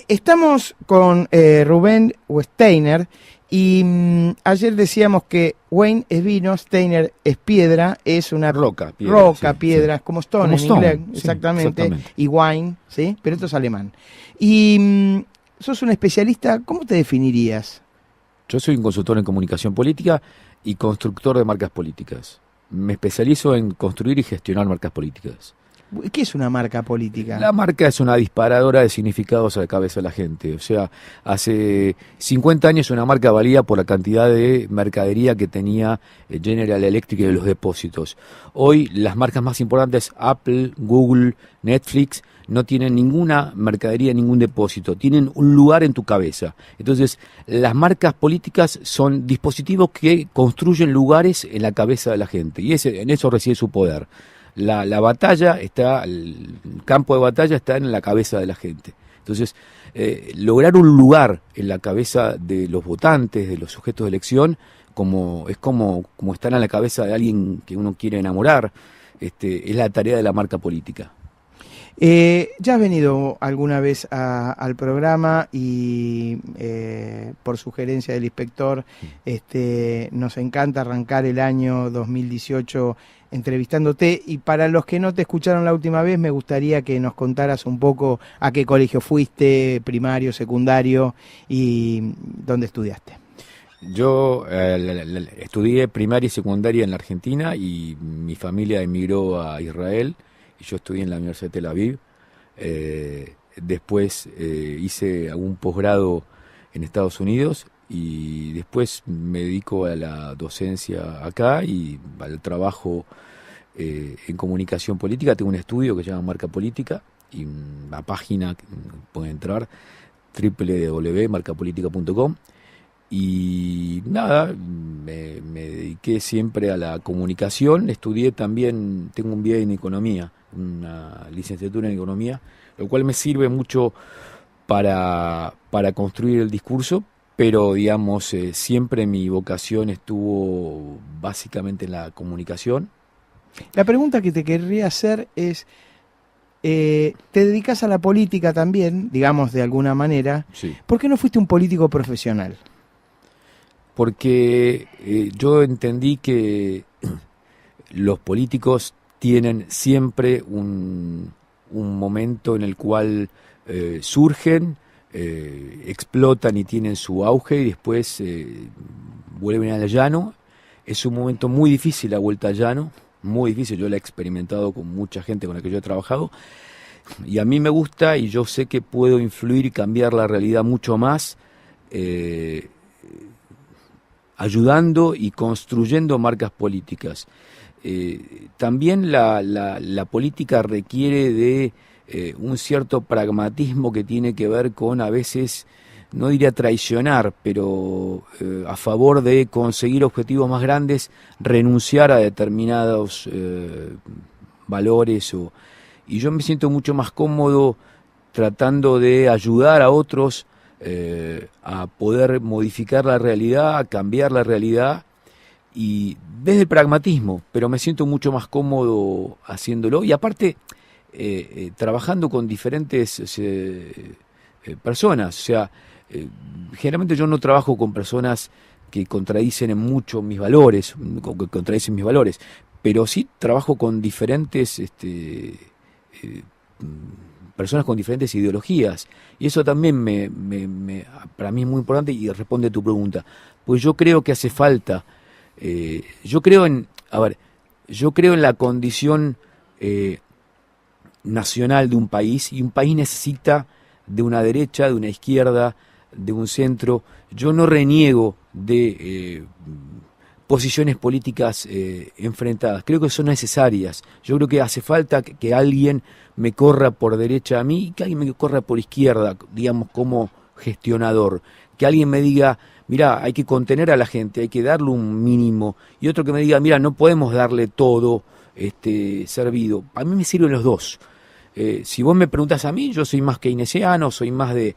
Estamos con Rubén Steiner y ayer decíamos que Wayne es vino, Steiner es piedra, es una roca, piedra, sí. como Stone Como en Stone, inglés, sí, exactamente, y wine, ¿sí? Pero esto es alemán. Y sos un especialista, ¿cómo te definirías? Yo soy un consultor en comunicación política y constructor de marcas políticas. Me especializo en construir y gestionar marcas políticas. ¿Qué es una marca política? La marca es una disparadora de significados a la cabeza de la gente. O sea, hace 50 años una marca valía por la cantidad de mercadería que tenía General Electric de los depósitos. Hoy las marcas más importantes, Apple, Google, Netflix, no tienen ninguna mercadería, ningún depósito. Tienen un lugar en tu cabeza. Entonces, las marcas políticas son dispositivos que construyen lugares en la cabeza de la gente. Y en eso reside su poder. La batalla está, el campo de batalla está en la cabeza de la gente. Entonces, lograr un lugar en la cabeza de los votantes, de los sujetos de elección, como estar en la cabeza de alguien que uno quiere enamorar, es la tarea de la marca política. Ya has venido alguna vez al programa y por sugerencia del inspector nos encanta arrancar el año 2018 entrevistándote, y para los que no te escucharon la última vez me gustaría que nos contaras un poco a qué colegio fuiste, primario, secundario y dónde estudiaste. Yo estudié primaria y secundaria en la Argentina y mi familia emigró a Israel y yo estudié en la Universidad de Tel Aviv. Después hice algún posgrado en Estados Unidos y después me dedico a la docencia acá y al trabajo en comunicación política. Tengo un estudio que se llama Marca Política y una página que pueden entrar, www.marcapolitica.com. Y nada, me dediqué siempre a la comunicación. Estudié también, tengo un BA en economía, una licenciatura en economía, lo cual me sirve mucho para construir el discurso, pero digamos, siempre mi vocación estuvo básicamente en la comunicación. La pregunta que te querría hacer es, te dedicas a la política también, digamos de alguna manera, Sí. ¿por qué no fuiste un político profesional? Porque yo entendí que los políticos tienen siempre un momento en el cual surgen, explotan y tienen su auge y después vuelven al llano. Es un momento muy difícil la vuelta al llano, muy difícil. Yo la he experimentado con mucha gente con la que yo he trabajado y a mí me gusta y yo sé que puedo influir y cambiar la realidad mucho más ayudando y construyendo marcas políticas. También la política requiere de un cierto pragmatismo que tiene que ver con, a veces, no diría traicionar, pero a favor de conseguir objetivos más grandes, renunciar a determinados valores. Y yo me siento mucho más cómodo tratando de ayudar a otros a poder modificar la realidad, a cambiar la realidad, y desde el pragmatismo, pero me siento mucho más cómodo haciéndolo, y aparte trabajando con diferentes personas. O sea, generalmente yo no trabajo con personas que contradicen mucho mis valores, que contradicen mis valores, pero sí trabajo con diferentes personas con diferentes ideologías, y eso también para mí es muy importante y responde a tu pregunta, pues yo creo que hace falta, yo creo en la condición nacional de un país, y un país necesita de una derecha, de una izquierda, de un centro. Yo no reniego de posiciones políticas enfrentadas, creo que son necesarias. Yo creo que hace falta que alguien me corra por derecha a mí y que alguien me corra por izquierda, digamos, como gestionador, que alguien me diga, mira, hay que contener a la gente, hay que darle un mínimo, y otro que me diga, mira, no podemos darle todo servido. A mí me sirven los dos. Si vos me preguntás a mí, yo soy más keynesiano, soy más de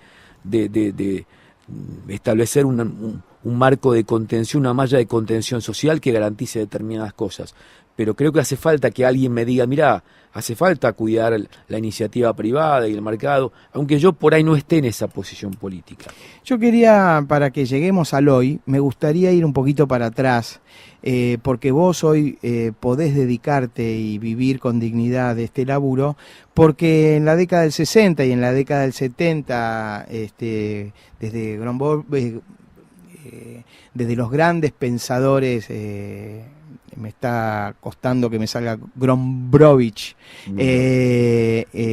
establecer un un marco de contención, una malla de contención social que garantice determinadas cosas. Pero creo que hace falta que alguien me diga, mirá, hace falta cuidar la iniciativa privada y el mercado, aunque yo por ahí no esté en esa posición política. Yo quería, para que lleguemos al hoy, me gustaría ir un poquito para atrás, porque vos hoy podés dedicarte y vivir con dignidad de este laburo, porque en la década del 60 y en la década del 70, desde desde los grandes pensadores, me está costando que me salga Gombrowicz,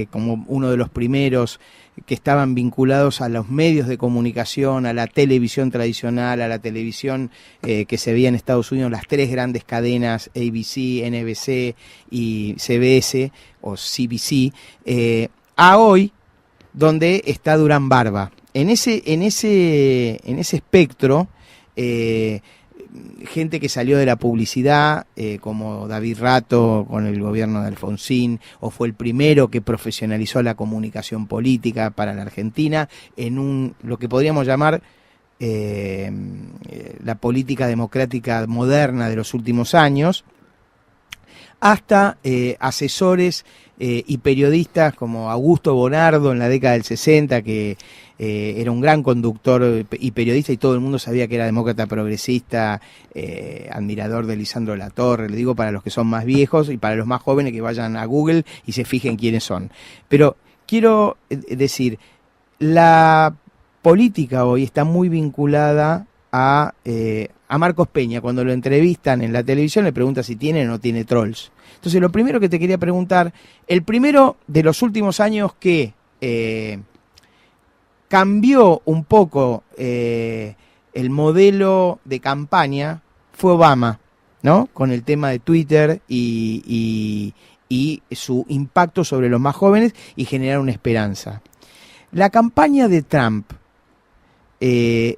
como uno de los primeros que estaban vinculados a los medios de comunicación, a la televisión tradicional, a la televisión que se veía en Estados Unidos, las tres grandes cadenas, ABC, NBC y CBS o CBC, a hoy, donde está Durán Barba. En ese espectro, gente que salió de la publicidad, como David Rato con el gobierno de Alfonsín, o fue el primero que profesionalizó la comunicación política para la Argentina en lo que podríamos llamar la política democrática moderna de los últimos años, hasta asesores y periodistas como Augusto Bonardo en la década del 60, que era un gran conductor y periodista y todo el mundo sabía que era demócrata progresista, admirador de Lisandro Latorre, le digo para los que son más viejos y para los más jóvenes que vayan a Google y se fijen quiénes son. Pero quiero decir, la política hoy está muy vinculada a Marcos Peña. Cuando lo entrevistan en la televisión le pregunta si tiene o no tiene trolls. Entonces lo primero que te quería preguntar, el primero de los últimos años que cambió un poco el modelo de campaña fue Obama, ¿no? Con el tema de Twitter y su impacto sobre los más jóvenes y generar una esperanza. La campaña de Trump, ¿qué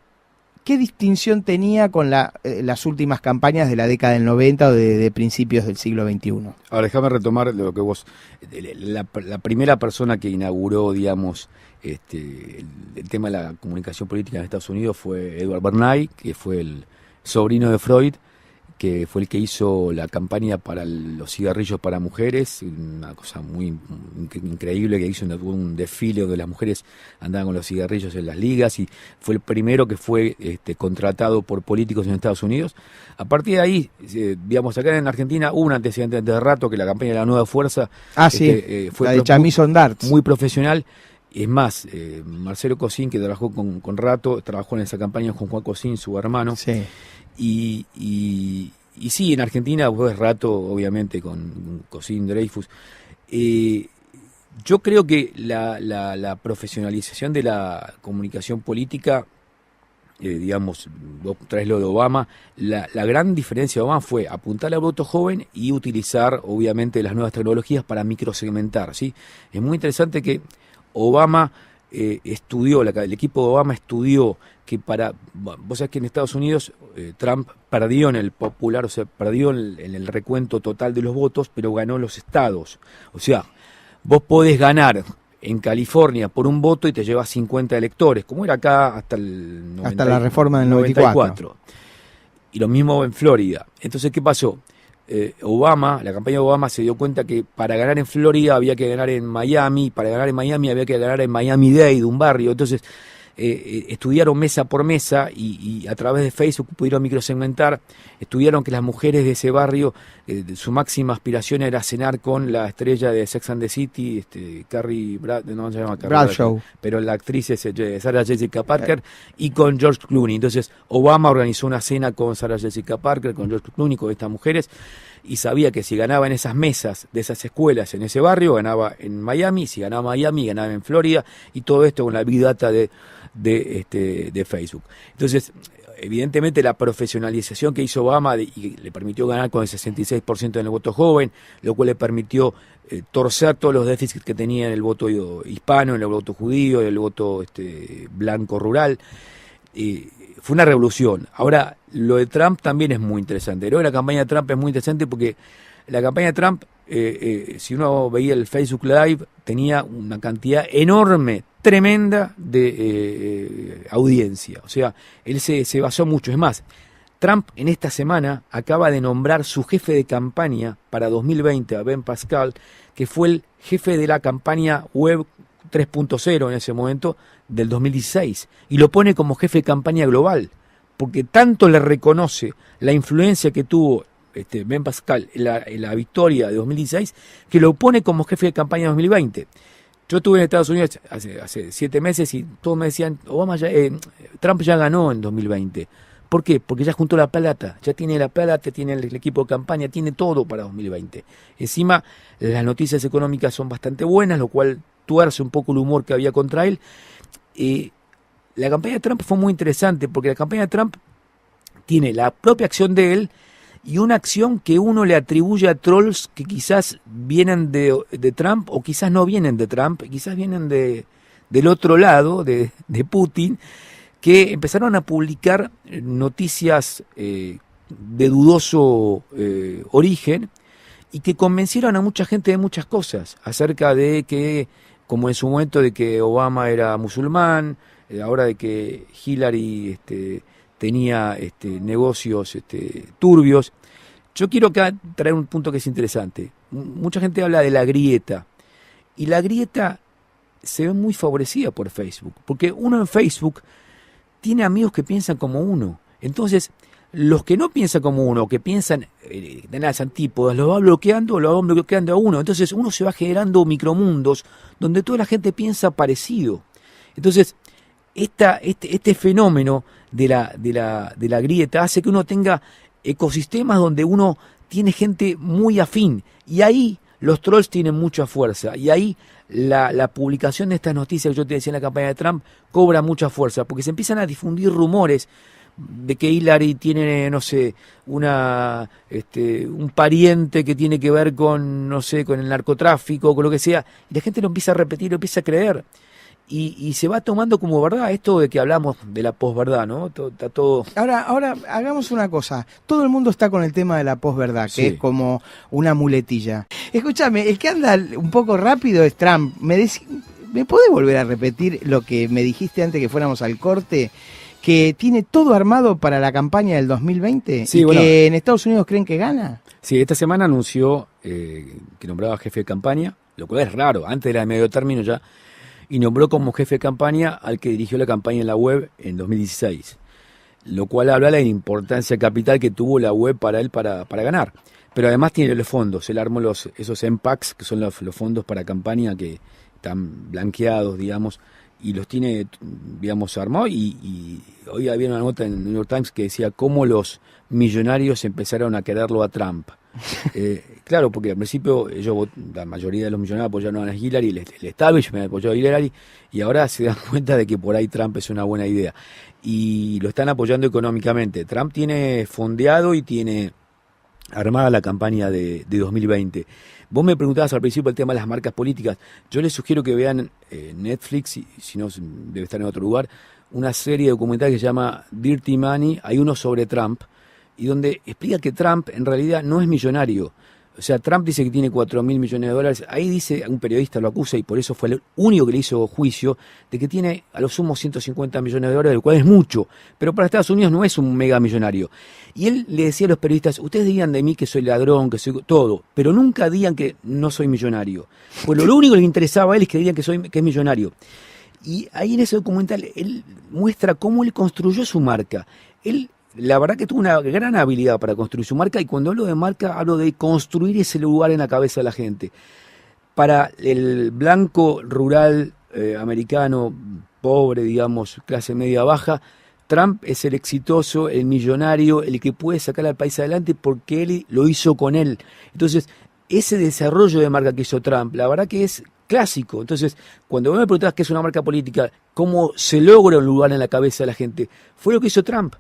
distinción tenía con las últimas campañas de la década del 90 o de principios del siglo XXI? Ahora déjame retomar lo que vos... La primera persona que inauguró, digamos, el tema de la comunicación política en Estados Unidos fue Edward Bernays, que fue el sobrino de Freud, que fue el que hizo la campaña para los cigarrillos para mujeres, una cosa muy increíble, que hizo un desfile donde las mujeres andaban con los cigarrillos en las ligas, y fue el primero que fue contratado por políticos en Estados Unidos. A partir de ahí, digamos, acá en Argentina hubo un antecedente de rato, que la campaña de la Nueva Fuerza fue la de Chamison Darts, muy profesional. Es más, Marcelo Cosín, que trabajó con Rato, trabajó en esa campaña con Juan Cosín, su hermano. Sí. Y sí, en Argentina pues Rato, obviamente, con Cosín, Dreyfus. Yo creo que la profesionalización de la comunicación política, digamos, vos traes lo de Obama, la gran diferencia de Obama fue apuntar al voto joven y utilizar, obviamente, las nuevas tecnologías para microsegmentar, ¿sí? Es muy interesante que Obama estudió, el equipo de Obama estudió que vos sabés que en Estados Unidos Trump perdió en el popular, o sea, perdió en el recuento total de los votos, pero ganó los estados. O sea, vos podés ganar en California por un voto y te llevas 50 electores, como era acá hasta la reforma del 94. Y lo mismo en Florida. Entonces, ¿qué pasó? La campaña de Obama se dio cuenta que para ganar en Florida había que ganar en Miami, para ganar en Miami había que ganar en Miami-Dade, un barrio. Entonces estudiaron mesa por mesa y a través de Facebook pudieron microsegmentar. Estudiaron que las mujeres de ese barrio, su máxima aspiración era cenar con la estrella de Sex and the City, Carrie Bradshaw, pero la actriz es Sarah Jessica Parker, y con George Clooney. Entonces Obama organizó una cena con Sarah Jessica Parker, con George Clooney, con estas mujeres, y sabía que si ganaba en esas mesas de esas escuelas en ese barrio, ganaba en Miami, si ganaba Miami, ganaba en Florida, y todo esto con la Big Data de Facebook. Entonces, evidentemente la profesionalización que hizo Obama y le permitió ganar con el 66% en el voto joven, lo cual le permitió torcer todos los déficits que tenía en el voto hispano, en el voto judío, en el voto blanco rural. Fue una revolución. Ahora, lo de Trump también es muy interesante. Creo que la campaña de Trump es muy interesante porque la campaña de Trump, si uno veía el Facebook Live, tenía una cantidad enorme, tremenda de audiencia. O sea, él se basó mucho. Es más, Trump en esta semana acaba de nombrar su jefe de campaña para 2020 a Ben Pascal, que fue el jefe de la campaña web 3.0 en ese momento del 2016, y lo pone como jefe de campaña global, porque tanto le reconoce la influencia que tuvo Ben Pascal en la victoria de 2016, que lo pone como jefe de campaña de 2020. Yo estuve en Estados Unidos hace 7 meses y todos me decían, Trump ya ganó en 2020. ¿Por qué? Porque ya juntó la plata, ya tiene la plata, tiene el equipo de campaña, tiene todo para 2020. Encima, las noticias económicas son bastante buenas, lo cual tuerce un poco el humor que había contra él. La campaña de Trump fue muy interesante, porque la campaña de Trump tiene la propia acción de él y una acción que uno le atribuye a trolls que quizás vienen de Trump o quizás no vienen de Trump, quizás vienen del otro lado, de Putin, que empezaron a publicar noticias de dudoso origen y que convencieron a mucha gente de muchas cosas, acerca de que, como en su momento, de que Obama era musulmán, ahora de que Hillary tenía negocios turbios. Yo quiero acá traer un punto que es interesante. Mucha gente habla de la grieta, y la grieta se ve muy favorecida por Facebook, porque uno en Facebook tiene amigos que piensan como uno. Entonces, los que no piensan como uno, que piensan de las antípodas, lo van bloqueando a uno. Entonces, uno se va generando micromundos donde toda la gente piensa parecido. Entonces, este fenómeno de la grieta hace que uno tenga ecosistemas donde uno tiene gente muy afín. Y ahí los trolls tienen mucha fuerza. Y ahí la publicación de estas noticias que yo te decía en la campaña de Trump cobra mucha fuerza, porque se empiezan a difundir rumores de que Hillary tiene, no sé, un pariente que tiene que ver con, no sé, con el narcotráfico, con lo que sea, y la gente lo empieza a repetir, lo empieza a creer, y se va tomando como verdad esto de que hablamos de la posverdad, ¿no? Está todo... Ahora hagamos una cosa. Todo el mundo está con el tema de la posverdad, que Sí. es como una muletilla. Escúchame, el que anda un poco rápido es Trump. ¿Me podés volver a repetir lo que me dijiste antes que fuéramos al corte? Que tiene todo armado para la campaña del 2020 Sí, y bueno. que en Estados Unidos creen que gana. Sí, esta semana anunció que nombraba jefe de campaña, lo cual es raro, antes era de medio término ya, y nombró como jefe de campaña al que dirigió la campaña en la web en 2016, lo cual habla de la importancia capital que tuvo la web para él para ganar. Pero además tiene los fondos, él armó esos MPACs, que son los fondos para campaña que están blanqueados, digamos, y los tiene, digamos, armado, y hoy había una nota en el New York Times que decía cómo los millonarios empezaron a quererlo a Trump. Claro, porque al principio la mayoría de los millonarios apoyaron a Hillary, el establishment apoyó a Hillary, y ahora se dan cuenta de que por ahí Trump es una buena idea. Y lo están apoyando económicamente. Trump tiene fondeado y tiene armada la campaña de 2020. Vos me preguntabas al principio el tema de las marcas políticas. Yo les sugiero que vean Netflix, y si no debe estar en otro lugar, una serie documental que se llama Dirty Money. Hay uno sobre Trump, y donde explica que Trump en realidad no es millonario. O sea, Trump dice que tiene 4.000 millones de dólares. Ahí dice, un periodista lo acusa, y por eso fue el único que le hizo juicio, de que tiene a lo sumo 150 millones de dólares, lo cual es mucho. Pero para Estados Unidos no es un mega millonario. Y él le decía a los periodistas, ustedes digan de mí que soy ladrón, que soy todo, pero nunca digan que no soy millonario. Pues lo único que le interesaba a él es que digan que es millonario. Y ahí en ese documental él muestra cómo él construyó su marca. Él, la verdad que tuvo una gran habilidad para construir su marca, y cuando hablo de marca hablo de construir ese lugar en la cabeza de la gente. Para el blanco rural americano, pobre, digamos, clase media baja, Trump es el exitoso, el millonario, el que puede sacar al país adelante porque él lo hizo con él. Entonces, ese desarrollo de marca que hizo Trump, la verdad que es clásico. Entonces, cuando vos me preguntás qué es una marca política, cómo se logra un lugar en la cabeza de la gente, fue lo que hizo Trump.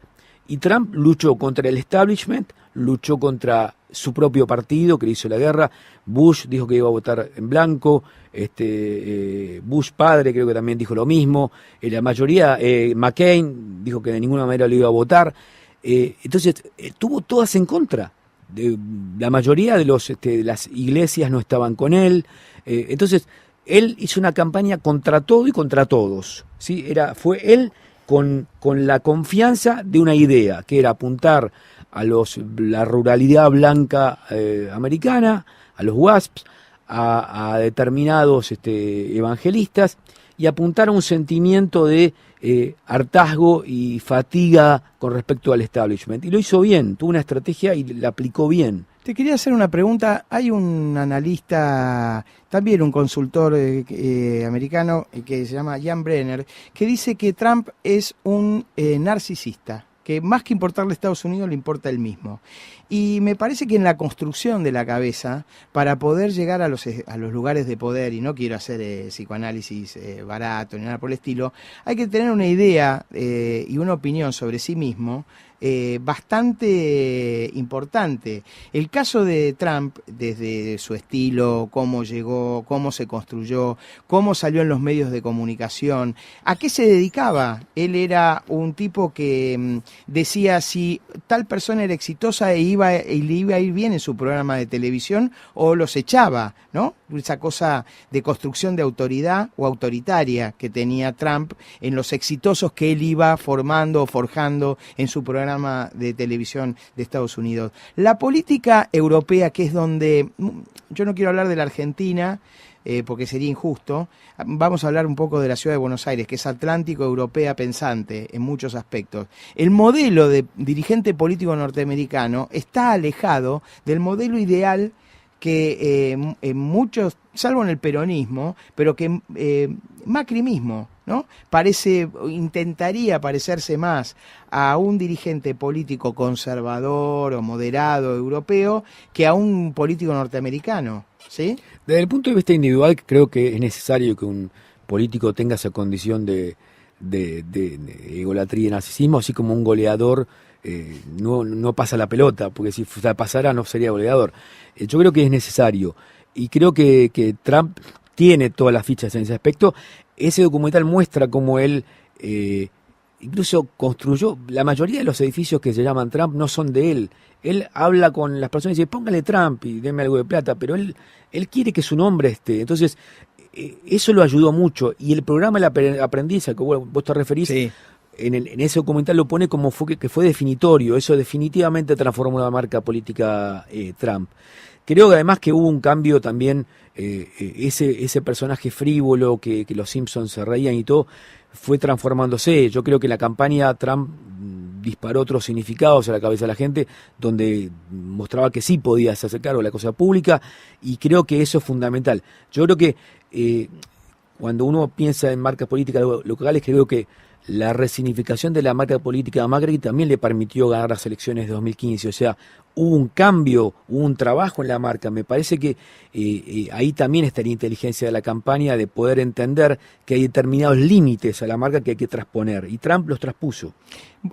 Y Trump luchó contra el establishment, luchó contra su propio partido, que le hizo la guerra. Bush dijo que iba a votar en blanco, Bush padre creo que también dijo lo mismo, la mayoría, McCain dijo que de ninguna manera lo iba a votar. Entonces, tuvo todas en contra. La mayoría de las iglesias no estaban con él. Entonces, él hizo una campaña contra todo y contra todos, ¿sí? Fue él con la confianza de una idea, que era apuntar a la ruralidad blanca americana, a los WASPs, a determinados evangelistas, y apuntar a un sentimiento de hartazgo y fatiga con respecto al establishment. Y lo hizo bien, tuvo una estrategia y la aplicó bien. Te quería hacer una pregunta. Hay un analista, también un consultor americano, que se llama Jan Brenner, que dice que Trump es un narcisista, que más que importarle a Estados Unidos le importa él mismo. Y me parece que en la construcción de la cabeza, para poder llegar a los lugares de poder, y no quiero hacer psicoanálisis barato ni nada por el estilo, hay que tener una idea y una opinión sobre sí mismo bastante importante. El caso de Trump, desde su estilo, cómo llegó, cómo se construyó, cómo salió en los medios de comunicación, a qué se dedicaba. Él era un tipo que decía si tal persona era exitosa y le iba a ir bien en su programa de televisión, o los echaba, ¿no? Esa cosa de construcción de autoridad o autoritaria que tenía Trump en los exitosos que él iba formando o forjando en su programa de televisión de Estados Unidos. La política europea, que es donde, yo no quiero hablar de la Argentina, porque sería injusto, vamos a hablar un poco de la ciudad de Buenos Aires, que es atlántico europea pensante en muchos aspectos. El modelo de dirigente político norteamericano está alejado del modelo ideal que en muchos, salvo en el peronismo, pero que Macri mismo, ¿no? Intentaría parecerse más a un dirigente político conservador o moderado europeo que a un político norteamericano, ¿sí? Desde el punto de vista individual, creo que es necesario que un político tenga esa condición de egolatría y narcisismo, así como un goleador no pasa la pelota, porque si la pasara no sería goleador. Yo creo que es necesario, y creo que Trump tiene todas las fichas en ese aspecto. Ese documental muestra cómo él incluso construyó, la mayoría de los edificios que se llaman Trump no son de él. Él habla con las personas y dice, póngale Trump y denme algo de plata, pero él quiere que su nombre esté. Entonces, eso lo ayudó mucho. Y el programa El Aprendiz, al que vos te referís, sí, en ese documental lo pone como que fue definitorio. Eso definitivamente transformó la marca política Trump. Creo que además que hubo un cambio también, ese personaje frívolo que los Simpsons se reían y todo, fue transformándose. Yo creo que la campaña Trump disparó otros significados a la cabeza de la gente, donde mostraba que sí podía hacerse cargo de la cosa pública, y creo que eso es fundamental. Yo creo que cuando uno piensa en marcas políticas locales, creo que la resignificación de la marca política de Macri también le permitió ganar las elecciones de 2015, o sea, hubo un cambio, hubo un trabajo en la marca. Me parece que ahí también está la inteligencia de la campaña, de poder entender que hay determinados límites a la marca que hay que transponer, y Trump los traspuso.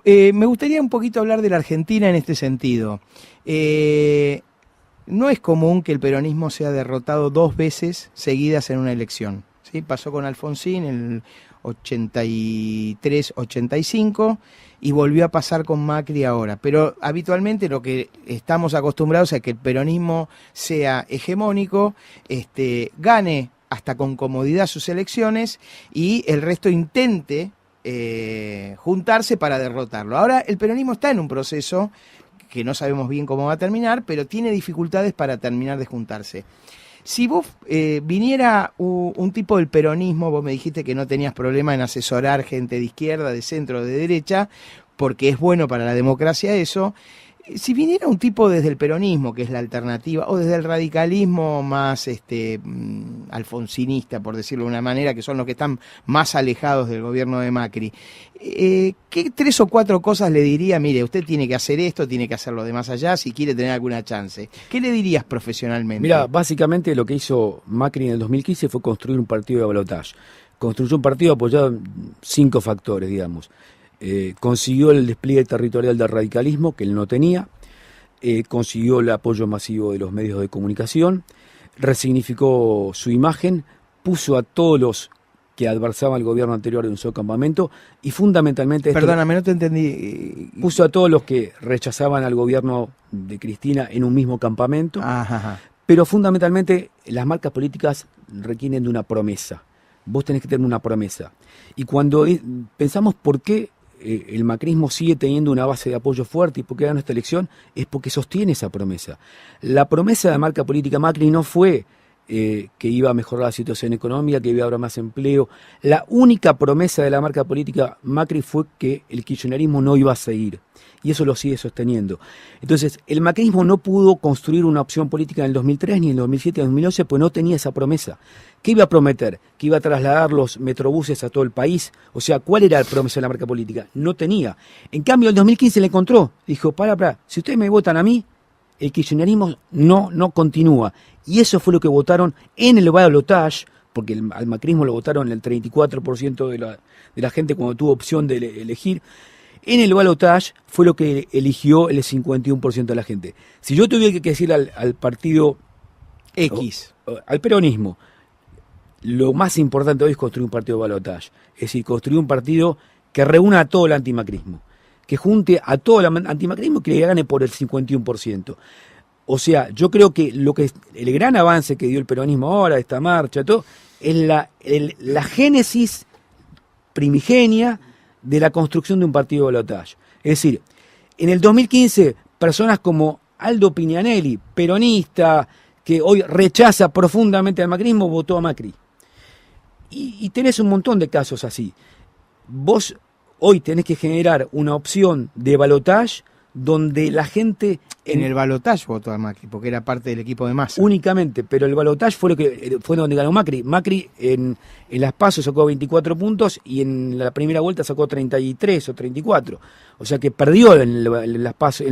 Me gustaría un poquito hablar de la Argentina en este sentido. No es común que el peronismo sea derrotado 2 veces seguidas en una elección, ¿sí? Pasó con Alfonsín en el 83-85 y volvió a pasar con Macri ahora, pero habitualmente lo que estamos acostumbrados es que el peronismo sea hegemónico, gane hasta con comodidad sus elecciones y el resto intente juntarse para derrotarlo. Ahora el peronismo está en un proceso que no sabemos bien cómo va a terminar, pero tiene dificultades para terminar de juntarse. Si vos viniera un tipo del peronismo, vos me dijiste que no tenías problema en asesorar gente de izquierda, de centro, de derecha, porque es bueno para la democracia eso. Si viniera un tipo desde el peronismo, que es la alternativa, o desde el radicalismo más alfonsinista, por decirlo de una manera, que son los que están más alejados del gobierno de Macri, ¿qué 3 o 4 cosas le diría? Mire, usted tiene que hacer esto, tiene que hacerlo de más allá, si quiere tener alguna chance. ¿Qué le dirías profesionalmente? Mira, básicamente lo que hizo Macri en el 2015 fue construir un partido de balotaje. Construyó un partido apoyado en 5 factores, digamos. Consiguió el despliegue territorial del radicalismo, que él no tenía, consiguió el apoyo masivo de los medios de comunicación, resignificó su imagen, puso a todos los que adversaban al gobierno anterior en un solo campamento, y fundamentalmente... Perdóname, no te entendí. Puso a todos los que rechazaban al gobierno de Cristina en un mismo campamento. Ajá. Pero fundamentalmente las marcas políticas requieren de una promesa. Vos tenés que tener una promesa. Y cuando pensamos por qué el macrismo sigue teniendo una base de apoyo fuerte y por qué gana esta elección, es porque sostiene esa promesa. La promesa de marca política Macri no fue que iba a mejorar la situación económica, que iba a haber más empleo. La única promesa de la marca política Macri fue que el kirchnerismo no iba a seguir. Y eso lo sigue sosteniendo. Entonces, el macrismo no pudo construir una opción política en el 2003, ni en el 2007, ni en el 2011, pues no tenía esa promesa. ¿Qué iba a prometer? ¿Que iba a trasladar los metrobuses a todo el país? O sea, ¿cuál era la promesa de la marca política? No tenía. En cambio, en el 2015 le encontró. Dijo, para, si ustedes me votan a mí, el kirchnerismo no continúa. Y eso fue lo que votaron en el balotaje, porque al macrismo lo votaron el 34% de la gente cuando tuvo opción de elegir. En el balotaje fue lo que eligió el 51% de la gente. Si yo tuviera que decir al partido X, al peronismo, lo más importante hoy es construir un partido de balotaje. Es decir, construir un partido que reúna a todo el antimacrismo, que junte a todo el antimacrismo y que le gane por el 51%. O sea, yo creo que el gran avance que dio el peronismo ahora, esta marcha, todo, es la génesis primigenia de la construcción de un partido de balotaje. Es decir, en el 2015, personas como Aldo Pignanelli, peronista, que hoy rechaza profundamente al macrismo, votó a Macri. Y tenés un montón de casos así. Vos hoy tenés que generar una opción de balotaje donde la gente... En el balotaje votó a Macri, porque era parte del equipo de Massa. Únicamente, pero el balotaje fue donde ganó Macri. Macri en las PASO sacó 24 puntos y en la primera vuelta sacó 33 o 34. O sea que perdió en las PASO y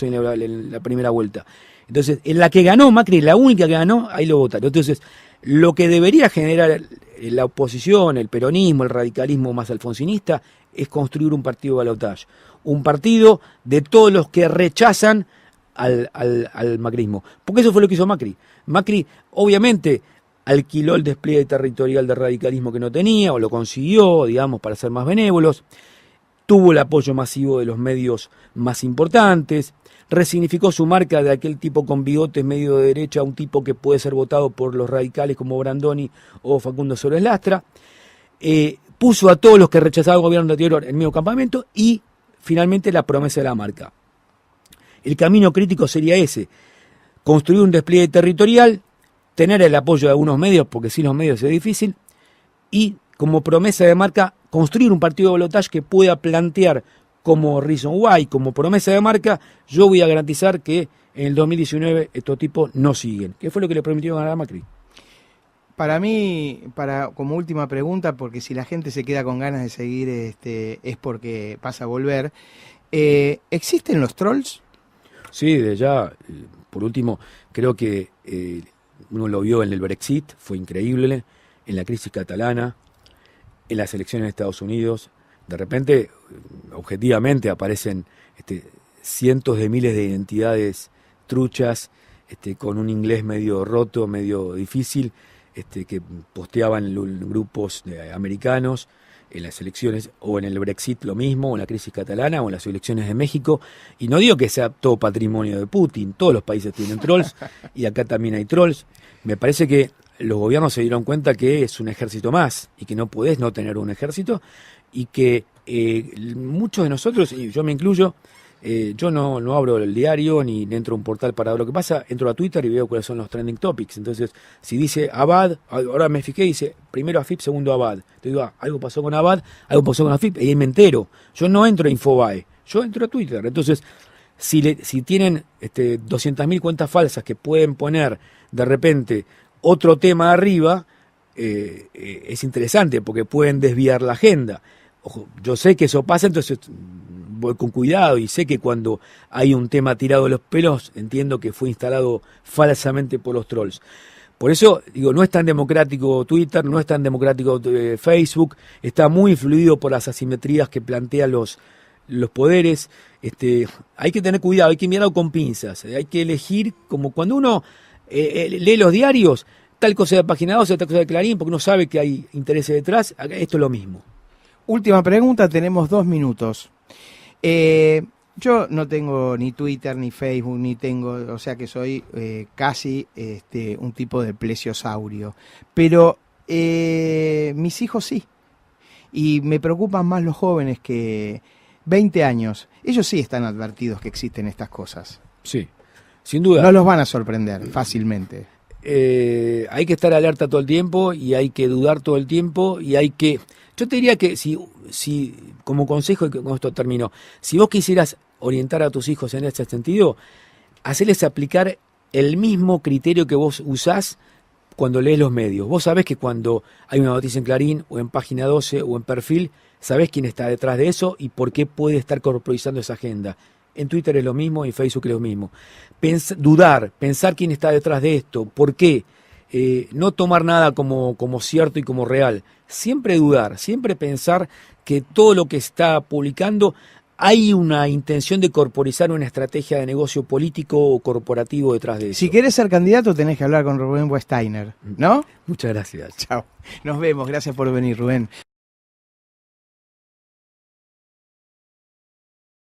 en la primera vuelta. Entonces, en la que ganó Macri, la única que ganó, ahí lo votaron. Entonces, lo que debería generar la oposición, el peronismo, el radicalismo más alfonsinista, es construir un partido de balotaje. Un partido de todos los que rechazan al macrismo. Porque eso fue lo que hizo Macri. Macri, obviamente, alquiló el despliegue territorial de radicalismo que no tenía, o lo consiguió, digamos, para ser más benévolos. Tuvo el apoyo masivo de los medios más importantes. Resignificó su marca de aquel tipo con bigotes medio de derecha a un tipo que puede ser votado por los radicales como Brandoni o Facundo Suárez Lastra. Puso a todos los que rechazaban el gobierno anterior en medio campamento y finalmente la promesa de la marca. El camino crítico sería ese: construir un despliegue territorial, tener el apoyo de algunos medios, porque sin los medios es difícil, y como promesa de marca, construir un partido de balotaje que pueda plantear como reason why, como promesa de marca, yo voy a garantizar que en el 2019 estos tipos no siguen. ¿Qué fue lo que le permitió ganar a Macri? Para mí, como última pregunta, porque si la gente se queda con ganas de seguir es porque pasa a volver, ¿existen los trolls? Sí, de ya, por último, creo que uno lo vio en el Brexit, fue increíble, en la crisis catalana, en las elecciones de Estados Unidos. De repente, objetivamente, aparecen cientos de miles de identidades truchas, con un inglés medio roto, medio difícil, que posteaban en grupos americanos, en las elecciones, o en el Brexit lo mismo, o en la crisis catalana, o en las elecciones de México. Y no digo que sea todo patrimonio de Putin, todos los países tienen trolls, y acá también hay trolls. Me parece que los gobiernos se dieron cuenta que es un ejército más, y que no podés no tener un ejército, y que muchos de nosotros, y yo me incluyo, yo no abro el diario ni entro a un portal para ver lo que pasa, entro a Twitter y veo cuáles son los trending topics. Entonces, si dice Abad, ahora me fijé, dice primero AFIP, segundo Abad. Entonces digo, algo pasó con Abad, algo pasó con AFIP, y ahí me entero. Yo no entro a Infobae, yo entro a Twitter. Entonces, si tienen 200.000 cuentas falsas que pueden poner de repente otro tema arriba, es interesante porque pueden desviar la agenda. Ojo, yo sé que eso pasa, entonces voy con cuidado y sé que cuando hay un tema tirado de los pelos, entiendo que fue instalado falsamente por los trolls. Por eso, digo, no es tan democrático Twitter, no es tan democrático Facebook, está muy influido por las asimetrías que plantean los poderes. Hay que tener cuidado, hay que mirarlo con pinzas, hay que elegir, como cuando uno lee los diarios, tal cosa de Página 12, tal cosa de Clarín, porque uno sabe que hay intereses detrás. Esto es lo mismo. Última pregunta, tenemos 2 minutos. Yo no tengo ni Twitter, ni Facebook, ni tengo, o sea que soy casi un tipo de plesiosaurio. Pero mis hijos sí. Y me preocupan más los jóvenes que 20 años. Ellos sí están advertidos que existen estas cosas. Sí, sin duda. No los van a sorprender fácilmente. Hay que estar alerta todo el tiempo y hay que dudar todo el tiempo y hay que... Yo te diría que si como consejo, y con esto termino, si vos quisieras orientar a tus hijos en ese sentido, hacerles aplicar el mismo criterio que vos usás cuando lees los medios. Vos sabés que cuando hay una noticia en Clarín o en Página 12 o en Perfil, sabés quién está detrás de eso y por qué puede estar corporizando esa agenda. En Twitter es lo mismo, en Facebook es lo mismo. Dudar, pensar quién está detrás de esto, por qué, no tomar nada como cierto y como real. Siempre dudar, siempre pensar que todo lo que está publicando hay una intención de corporizar una estrategia de negocio político o corporativo detrás de eso. Si querés ser candidato tenés que hablar con Rubén Westeiner, ¿no? Muchas gracias. Chao. Nos vemos, gracias por venir, Rubén.